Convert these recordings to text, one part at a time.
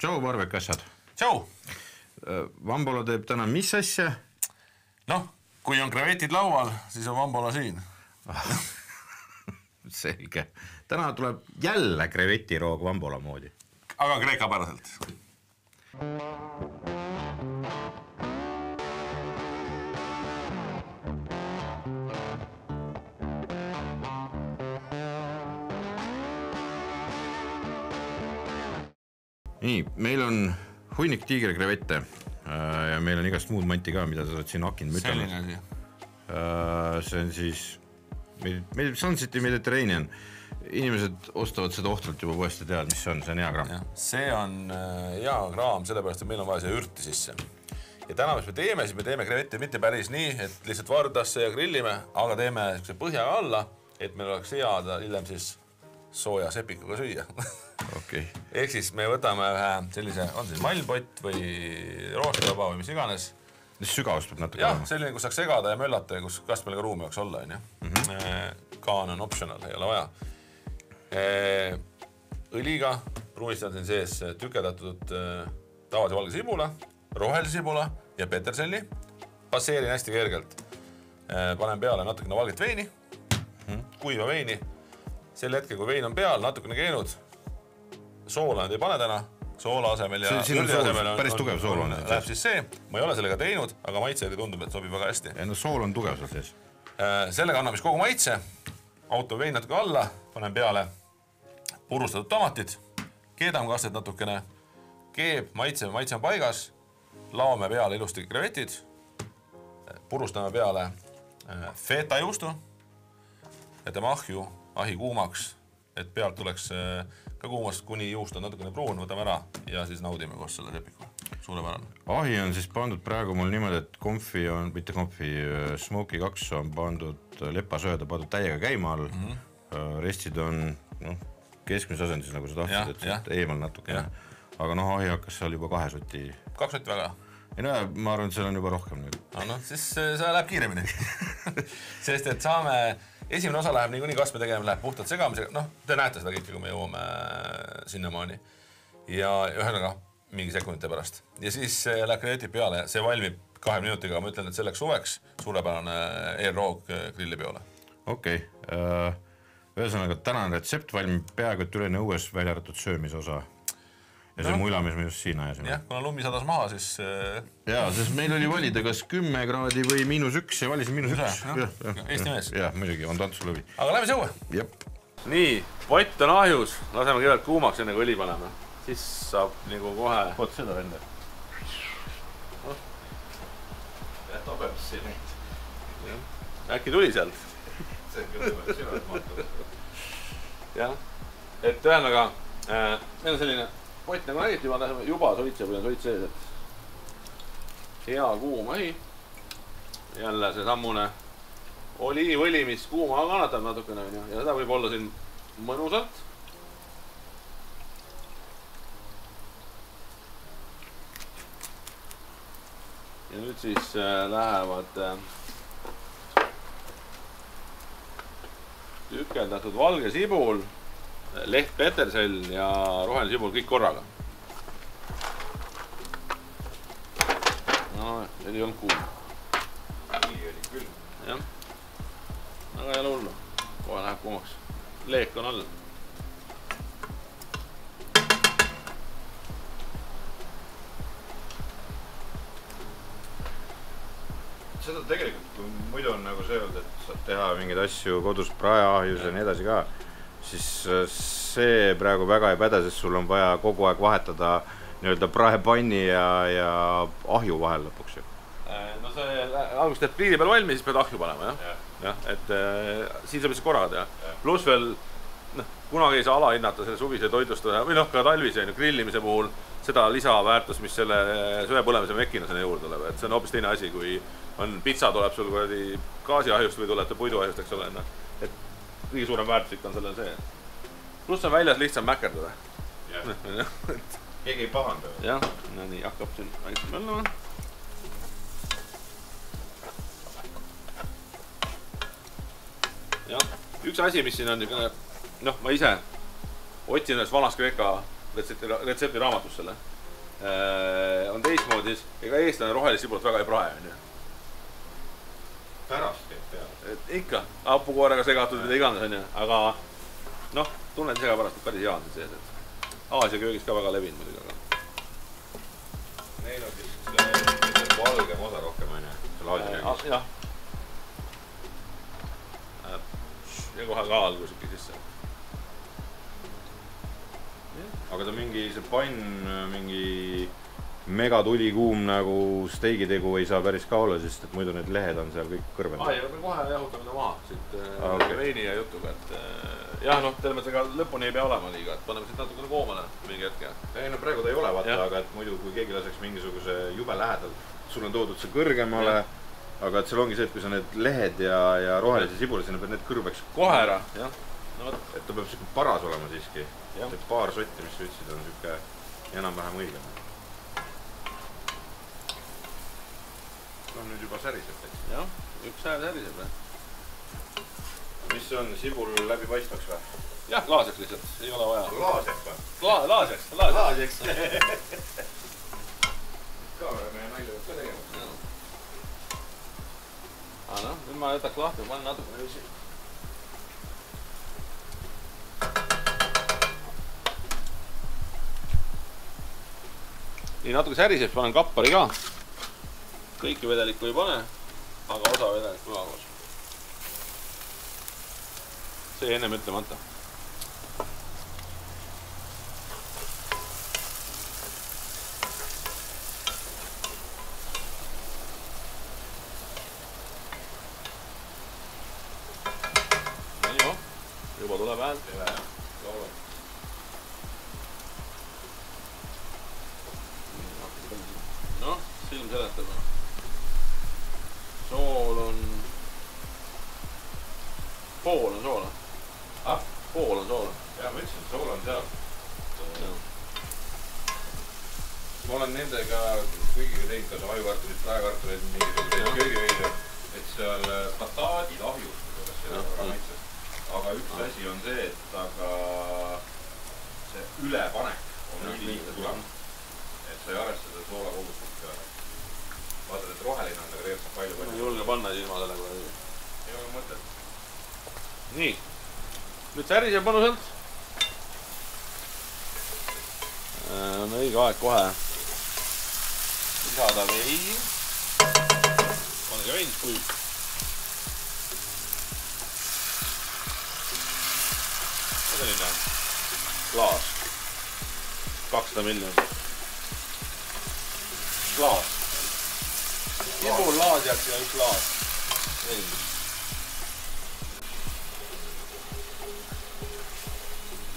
Tšau, Barbek-asjad. Tšau! Vambola teeb täna mis asja? Noh, kui on krevetid laual, siis on Vambola siin. Selge. Täna tuleb jälle krevetiroog Vambola moodi. Aga kreeka päraselt. Nii, meil on hunnik tiigerkrevette ja meil on igast muud manti ka, mida sa oled siin hakinud mütelnud. Selline asi. See on siis meil Sunseti Mediterranean. Inimesed ostavad seda ohtralt juba poest ja teavad, mis see on hea kraam. See on hea kraam, sellepärast, et meil on vaja see ürti sisse. Ja täna, mis me teeme, siis me teeme krevette mitte päris nii, et lihtsalt vardasse ja grillime, aga teeme põhja alla, et meil oleks hea hiljem siis sooja sepikuga süüa. Okay. Ehk siis me võtame ühe sellise, on siis malmpott või roostitaba või mis iganes. Sügavus peab natuke olema. Selline, kus saaks segada ja möllata ja kus kastmega ruumi oleks olla. Kaan on optional, ei ole vaja. Õliga pruunistan siin sees tükedatud tavalise valge sibula, rohelise sibula ja peterselli. Passeerin hästi kergelt. Panen peale natukene valget veini, kuiva veini. Sel hetkel, kui vein on peal, natukene keenud, soola nüüd ei pane täna, soola asemel ja päris tugev sool on. Läheb siis see, ma ei ole sellega teinud, aga maitsega tundub, et sobib väga hästi. Ja no sool on tugev seal sees. Sellega annab siis kogu maitse, auto vein natuke alla, panen peale purustatud tomatid, keedamkastet natukene, keeb, maitse on paigas, laome peale ilusti krevetid, purustame peale feta juustu, jätame ahi kuumaks, et pealt tuleks ka kuumast, kuni juust on natukene pruun, võtame ära ja siis naudime koos selle tepiku. Suurepärane. Ahi on siis pandud praegu mul niimoodi, et Smoky 2 on pandud lepasööda, pandud täiega käima all. Restid on keskmise asendis, nagu sa tahtsid, et eemal natukene. Aga ahi hakkas seal juba 2 sotti. 2 sotti väga? Ei no, ma arvan, et seal on juba rohkem nüüd. Siis see läheb kiiremini. Sest et saame... Esimene osa läheb niikuinii kasme tegema, läheb puhtalt segamisega. Te näete seda kõike, kui me jõuame sinnamaani. Ja ühesõnaga mingi sekundite pärast. Ja siis läheb krevetid peale. See valmib 2 minutiga. Ma ütlen, et selleks suveks suurepärane eelroog grillipeole. Okei. Ühesõnaga, tänane retsept valmib peaaegu et üle õues välja arvatud söömise osa. Ja see mula, mis me just siin ajasime. Jah, kuna lummi sadas maha, siis... Jaa, sest meil oli valida kas 10 kraadi või -1 ja valisin -1. Eesti mees. Jah, muidugi, on tantsulõvi. Aga lähme sõue. Jep. Nii, pott on ahjus. Laseme kõigepealt kuumaks, enne kui õli paneme. Siis saab nagu kohe... Vot seda venda. Topeb siin. Äkki tuli sealt? See kõigepealt sina maata. Jah. Et ühesõnaga, meil on selline... Pott nagu nägiti, juba soitseb või on soits sees, et hea kuum ahi. Jälle see sammune oliivõli, mis kuuma kannatab natukene ja seda võib olla siin mõnusalt. Ja nüüd siis lähevad tükeldatud valge sibul, leht petersell ja roheline sibul kõik korraga. See ei olnud kuum. Nii oli küll. Jah. Aga ei ole hullu. Kohe läheb kuumaks. Leek on all. Seda tegelikult, kui muidu on nagu see olnud, et saad teha mingeid asju kodus praeahjus ja nii edasi ka, siis see praegu väga ei päde, sest sul on vaja kogu aeg vahetada nii-öelda praepanni ja ahju vahel lõpuks ju. No see alguses teed pliidi peal valmi, siis pead ahju panema, jah? Et siin saab lihtsalt korraga teha. Plus veel, kunagi ei saa alahinnata selle suvise toitlustada või ka talvise grillimise puhul seda lisaväärtus, mis selle söepõlemise mekina sinna juurde tuleb. Et see on hoopis teine asi, kui pitsa tuleb sul gaasiahjust või tulete puiduahjust, eks ole. Et kõige suurem väärtus ikka on sellel see. Plus on väljas lihtsam mäkerdada. Keegi ei pahanda. Jah, nii hakkab siin väikselt möllama. Jah, üks asi, mis siin on, ma ise otsin ühes vanas Kreeka retseptiraamatus selle. On teistmoodi siis, ega eestlane rohelist sibulat väga ei prae, on ju. Pärast käib peale. Ikka, hapukoorega segatud, mida iganes, on ju, aga noh, tunnen ise ka pärast, et päris hea on see sees, et Aasia köögis ka väga levinud muidugi, aga neil on vist valgem osa rohkem, on ju, seal Aasia köögis. jah. Ja kohe ka algus ikka sisse. Aga ta mingi see pann, mingi megatulikuum nagu steigitegu ei saa päris ka olla, sest et muidu need lehed on seal kõik kõrvendavad. Ai, me kohe jahutame ta maha siit veini ja jutuga, et jah, noh, teeme ega lõpuni ei pea olema liiga, et paneme siit natukene koomale mingi hetke. Ei, no praegu ta ei ole, vaata, aga et muidu kui keegi laseks mingisuguse jube lähedal, sul on toodud see kõrgemale, aga et seal ongi see, et kui sa need lehed ja rohelise sibula, sinna pead need kõrbeks kohe ära, jah. No, et ta peab siuke paras olema siiski. See paar sotti, mis sa ütlesid, on siuke enam-vähem õigem. No nüüd juba säriseb. Jah, üks hääl säriseb. Mis on sibul läbi paistvaks või? Jah, laaseks lihtsalt, ei ole vaja. Laaseks või? Laaseks. Kaamera meie nalja võib ka tegema. Aga noh, nüüd ma jätaks lahti, ma panen natukene üksi. Nii, natuke säriseb, panen kappari ka. Kõiki vedelikku ei pane, aga osa vedelikku ka koos. See ennem ütlemata. Juba tuleb hääl. Noh, silm seletab. Sool on... Pool on soola. Pool on soola. Jaa, ma ütlesin, sool on seal. Ma olen nendega kõigiga teinud ka see ajukartulit, praekartulit, mingisugused köögiveidu, et seal bataadid ahjust. Aga üks asi on see, et aga see ülepanek on liigne tulema. Et sa ei arvesta seda soola kogustust ka. Vaatad, et roheline on, aga tegelikult saab palju. Ma ei julge panna ilma sellega. Ei ole mõtet. Nii. Nüüd säriseb mõnusalt. On õige aeg kohe lisada vein. Pane ka vein kuib. Selline klaas. 200 miljonit. Klaas. Sibul, laasjaks ja üks klaas. Vein.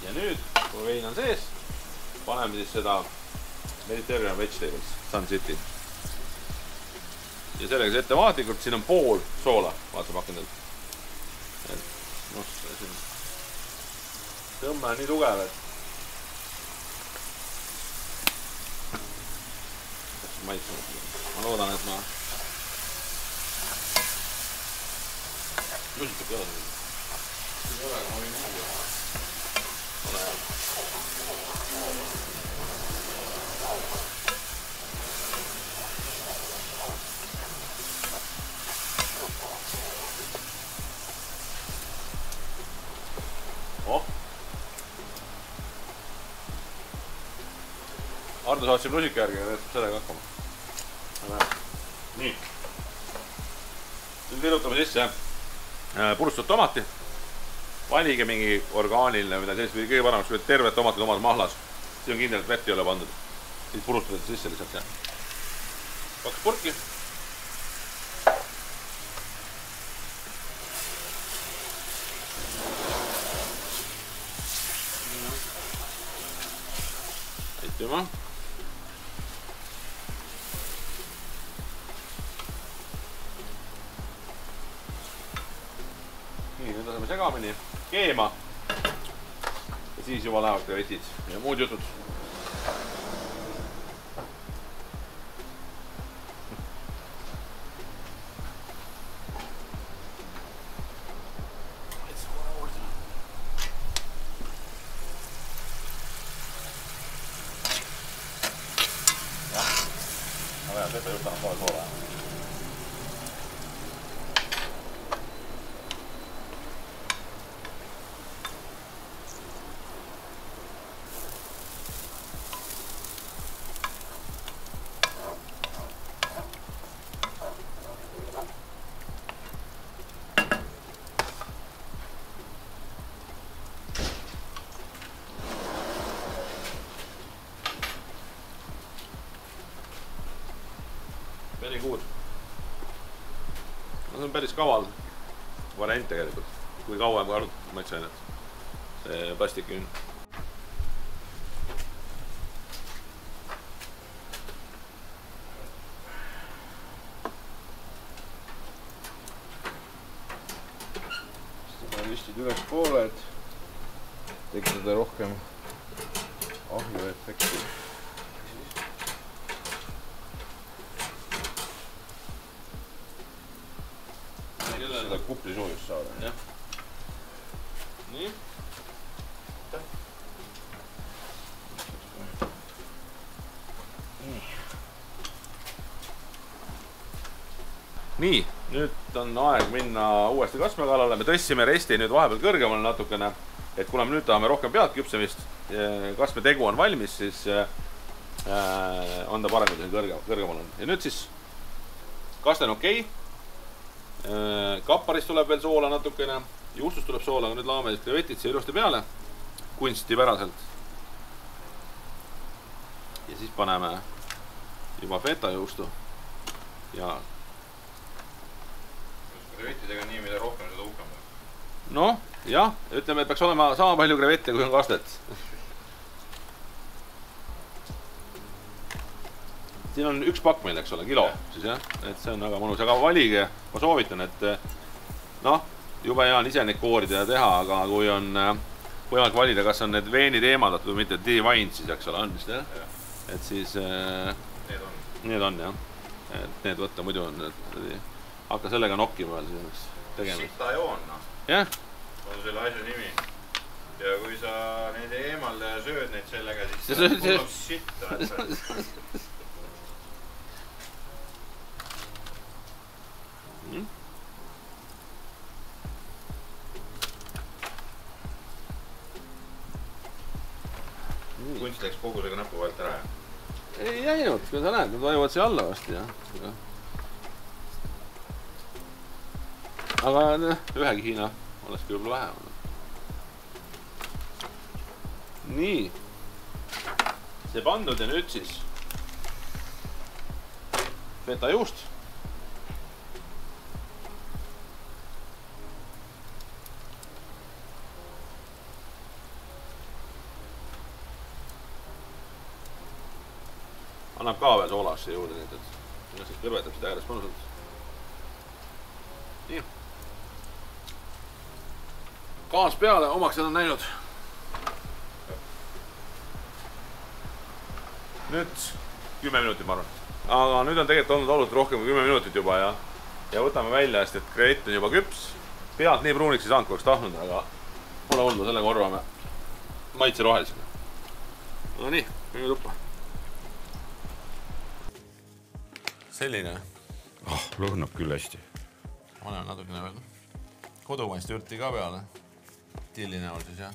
Ja nüüd, kui vein on sees, paneme siis seda Mediterranean Vegetables Sun City. Ja sellega see ettevaatlikult, siin on pool soola, vaata pakendil. Tõmme on nii tugev, et ma loodan, et ma musikat ei ole. Ei ole, aga ma võin kuulda. Ole hea. Ardo saatsib rusika järgi, aga jätab sellega hakkama. Nii. Nüüd virutame sisse purustatud tomati. Valige mingi orgaaniline, mida sellist või kõige paremaks või tervet tomatit omas mahlas. Siin on kindel, et vett ei ole pandud. Siis purustada sisse lihtsalt. 2 purki. Aitüma. Nii, nüüd laseme segamini keema ja siis juba lähevad ka vetid ja muud jutud. feta just annab kohe soola. Very good. No, see on päris kaval variant tegelikult. Kui kauem kui arutatud maitseainet. See plastiküün. Seda listid üles pooled. Tekitada rohkem ahju efekti. Seda kuplisoojust saada. Jah. Nii. Nii, nüüd on aeg minna uuesti kasme kallale. Me tõstsime resti nüüd vahepeal kõrgemale natukene, et kuna me nüüd tahame rohkem pealt küpsemist, kasme tegu on valmis, siis on ta parem, kui kõrgemal on. Ja nüüd siis kaste on okei. Kapparist tuleb veel soola natukene, juustust tuleb soola, aga nüüd laame siis krevetid siia ilusti peale, kunstipäraselt. Ja siis paneme juba feta juustu ja krevetidega nii, mida rohkem seda uhkem. noh, jah, ütleme, et peaks olema sama palju krevette, kui on kastet. Siin on üks pakk meil, eks ole, kilo, siis jah, et see on väga mõnus, aga valige, ma soovitan, et noh, jube hea on ise neid koorida ja teha, aga kui on võimalik valida, kas on need veenid eemaldatud või mitte, divine siis, eks ole, on vist, jah? Et siis need on, jah. Et need võtta muidu on, et hakka sellega nokkima veel siis tegema. Sita joon, noh. Jah? On selle asja nimi. Ja kui sa neid eemalda ja sööd neid sellega, siis tuleb sitta. Kunst läks kogusega näpu vahelt ära. Ei jäinud, kui sa näed, nad vajuvad siia alla vasti. Aga ühegi Hiina olekski võib-olla vähem. Nii. See pandud ja nüüd siis feta juust. Annab ka veel soolasse juurde, nii et siis lõpetab seda ääres mõnusalt. Nii. Gaas peale, omaks seda on näinud. Nüüd 10 minutit, ma arvan. Aga nüüd on tegelikult olnud oluliselt rohkem kui 10 minutit juba ja võtame välja, sest et krevett on juba küps. Pealt nii pruuniks ei saanud, kui oleks tahtnud, aga pole olnud, selle korvame maitse rohelisega. No nii, minu tuppa. Selline. Lõhnab küll hästi. Ma olen natukene veel kodumaist ürti ka peale. Tilli näol siis, jah.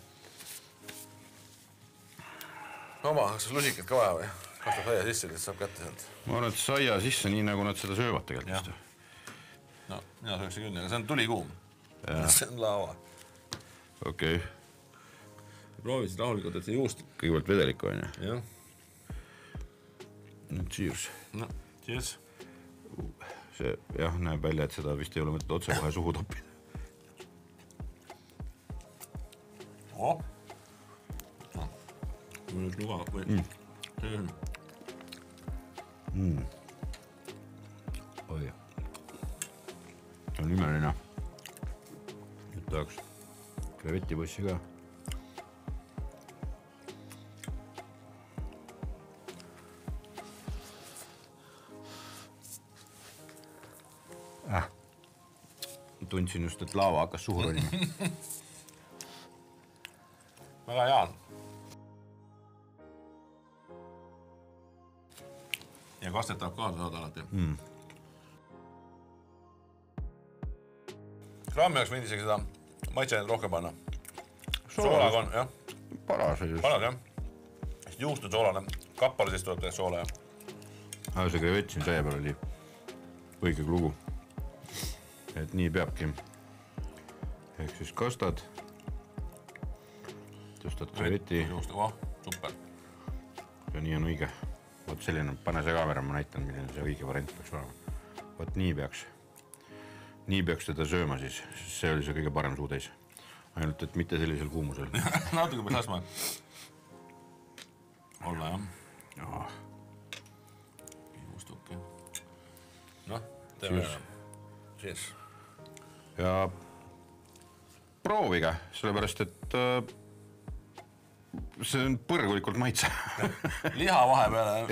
Oma, kas sul lusikad ka vaja või? Kastab saia sisse, kes saab kätte sealt? Ma arvan, et saia sisse nii, nagu nad seda söövad tegelikult. No, mina sööksin küll, aga see on tulikuum. See on lava. Okei. Proovisid rahulikult, et see juust... Kõigepealt vedelikku on ju? Jah. No, cheers. No, cheers. See, jah, näeb välja, et seda vist ei ole mõtet otse kohe suhu toppida. No. Mul nüüd nuga või... Oi. See on imeline. Nüüd tahaks krevetipussi ka. Tundsin just, et laava hakkas suhu ronima. Väga hea. ja kastet tahab kaasa saada alati. Grammi oleks võinud isegi seda maitseainet rohkem panna. Soolaga on, jah. Paras just. Paras, jah. Juust on soolane. Kappale siis tuleb teha soola, jah. See krevetsin see peal oli õige lugu. Et nii peabki. Ehk siis kastad. Tõstad kreveti. Super. Ja nii on õige. Võt selline, pane see kaamera, ma näitan, milline see õige variant peaks olema. Võt nii peaks. Nii peaks teda sööma siis, sest see oli see kõige parem suutäis. Ainult, et mitte sellisel kuumusel. Natuke peaks laskma. Olla, jah. Juustuke. Noh, teeme siis. Ja proovige, sellepärast, et see on põrgulikult maitse. Liha vahepeale.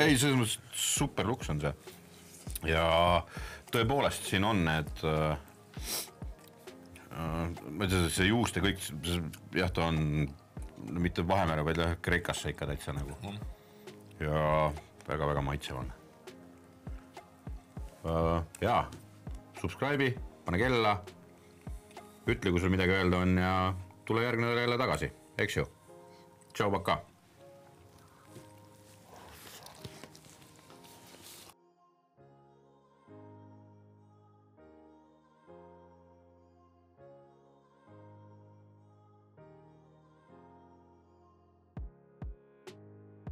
Ei, selles mõttes super luks on see. Ja tõepoolest siin on need ma ei tea, see juust ja kõik, jah, ta on mitte Vahemere, vaid Kreekasse ikka täitsa nagu. Ja väga-väga maitsev on. Jaa, subscribe'i, pane kella, ütle, kui sul midagi öelda on ja tule järgmine jälle tagasi, eks ju. Tšau, paka!